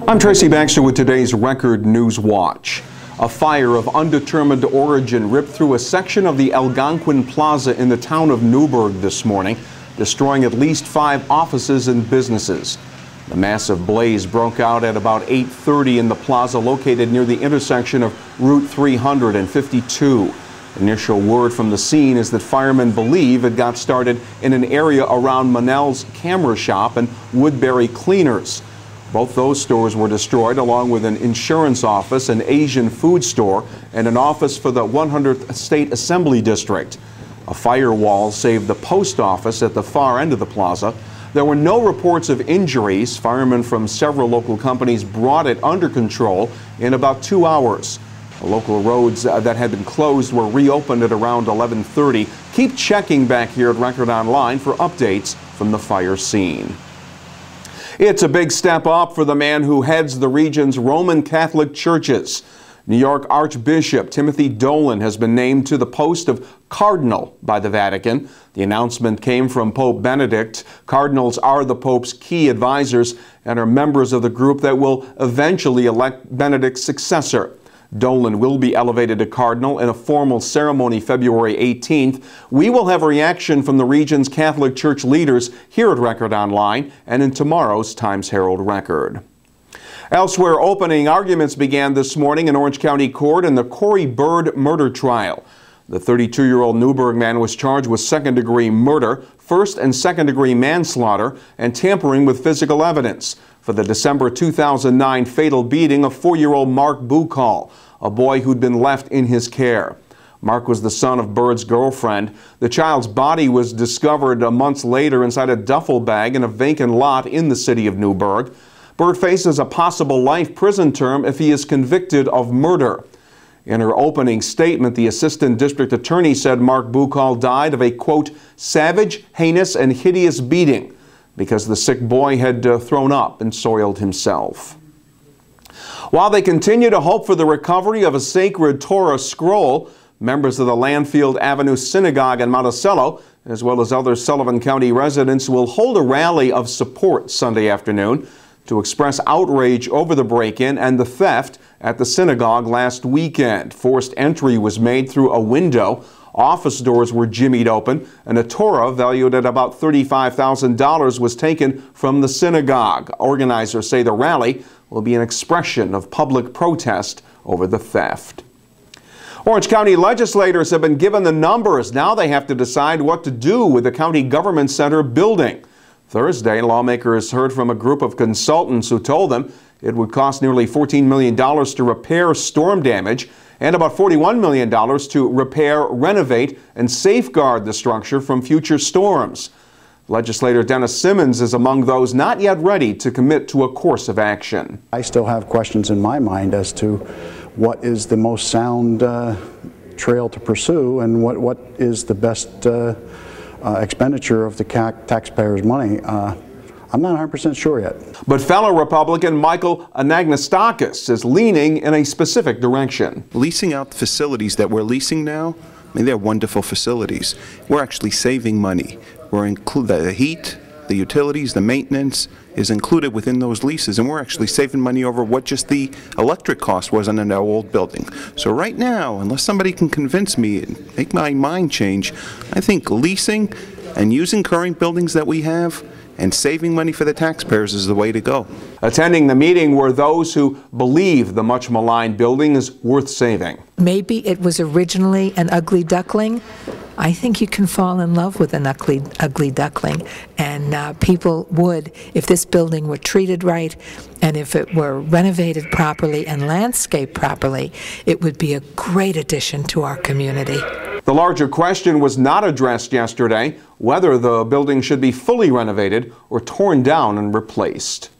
I'm Tracy Baxter with today's Record Newswatch. A fire of undetermined origin ripped through a section of the Algonquin Plaza in the town of Newburgh this morning, destroying at least 5 offices and businesses. The massive blaze broke out at about 8:30 in the plaza located near the intersection of Route 300 and 52. Initial word from the scene is that firemen believe it got started in an area around Manel's Camera Shop and Woodbury Cleaners. Both those stores were destroyed, along with an insurance office, an Asian food store, and an office for the 100th State Assembly District. A firewall saved the post office at the far end of the plaza. There were no reports of injuries. Firemen from several local companies brought it under control in about 2 hours. The local roads that had been closed were reopened at around 11:30. Keep checking back here at Record Online for updates from the fire scene. It's a big step up for the man who heads the region's Roman Catholic churches. New York Archbishop Timothy Dolan has been named to the post of cardinal by the Vatican. The announcement came from Pope Benedict. Cardinals are the Pope's key advisors and are members of the group that will eventually elect Benedict's successor. Dolan will be elevated to cardinal in a formal ceremony February 18th. We will have a reaction from the region's Catholic Church leaders here at Record Online and in tomorrow's Times-Herald Record. Elsewhere, opening arguments began this morning in Orange County Court in the Cory Byrd murder trial. The 32-year-old Newburgh man was charged with second-degree murder, first- and second-degree manslaughter, and tampering with physical evidence for the December 2009 fatal beating of 4-year-old Mark Bucall, a boy who'd been left in his care. Mark was the son of Byrd's girlfriend. The child's body was discovered months later inside a duffel bag in a vacant lot in the city of Newburgh. Byrd faces a possible life prison term if he is convicted of murder. In her opening statement, the assistant district attorney said Mark Bucall died of a, quote, savage, heinous, and hideous beating because the sick boy had thrown up and soiled himself. While they continue to hope for the recovery of a sacred Torah scroll, members of the Landfield Avenue Synagogue in Monticello, as well as other Sullivan County residents, will hold a rally of support Sunday afternoon to express outrage over the break-in and the theft at the synagogue last weekend. Forced entry was made through a window, office doors were jimmied open, and a Torah valued at about $35,000 was taken from the synagogue. Organizers say the rally will be an expression of public protest over the theft. Orange County legislators have been given the numbers. Now they have to decide what to do with the county government center building. Thursday, lawmakers heard from a group of consultants who told them it would cost nearly $14 million to repair storm damage and about $41 million to repair, renovate, and safeguard the structure from future storms. Legislator Dennis Simmons is among those not yet ready to commit to a course of action. I still have questions in my mind as to what is the most sound trail to pursue and what is the best expenditure of the taxpayers' money. I'm not 100% sure yet. But fellow Republican Michael Anagnostakis is leaning in a specific direction. Leasing out the facilities that we're leasing now, I mean, they're wonderful facilities. We're actually saving money. We're the heat, the utilities, the maintenance is included within those leases, and we're actually saving money over what just the electric cost was in our old building. So right now, unless somebody can convince me and make my mind change, I think leasing and using current buildings that we have and saving money for the taxpayers is the way to go. Attending the meeting were those who believe the much maligned building is worth saving. Maybe it was originally an ugly duckling. I think you can fall in love with an ugly duckling, and people would, if this building were treated right and if it were renovated properly and landscaped properly, it would be a great addition to our community. The larger question was not addressed yesterday, whether the building should be fully renovated or torn down and replaced.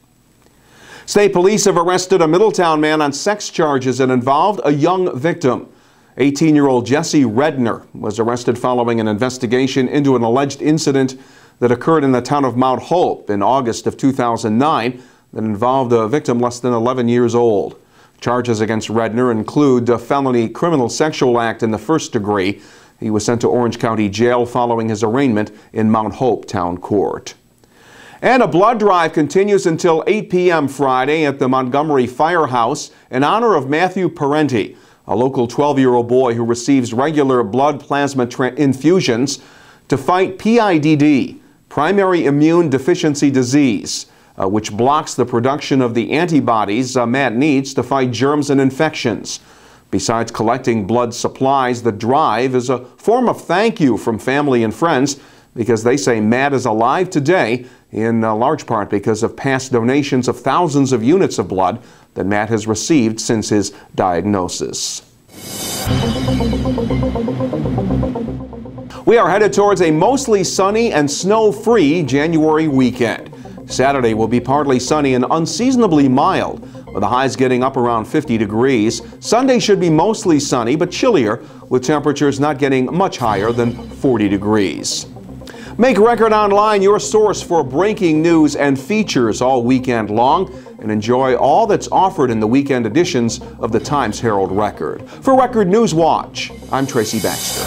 State police have arrested a Middletown man on sex charges that involved a young victim. 18-year-old Jesse Redner was arrested following an investigation into an alleged incident that occurred in the town of Mount Hope in August of 2009 that involved a victim less than 11 years old. Charges against Redner include a felony criminal sexual act in the first degree. He was sent to Orange County Jail following his arraignment in Mount Hope Town Court. And a blood drive continues until 8 p.m. Friday at the Montgomery Firehouse in honor of Matthew Parenti, a local 12-year-old boy who receives regular blood plasma infusions to fight PIDD, primary immune deficiency disease, which blocks the production of the antibodies Matt needs to fight germs and infections. Besides collecting blood supplies, the drive is a form of thank you from family and friends because they say Matt is alive today in large part because of past donations of thousands of units of blood that Matt has received since his diagnosis. We are headed towards a mostly sunny and snow-free January weekend. Saturday will be partly sunny and unseasonably mild, with the highs getting up around 50 degrees. Sunday should be mostly sunny but chillier, with temperatures not getting much higher than 40 degrees. Make Record Online your source for breaking news and features all weekend long, and enjoy all that's offered in the weekend editions of the Times-Herald Record. For Record Newswatch, I'm Tracy Baxter.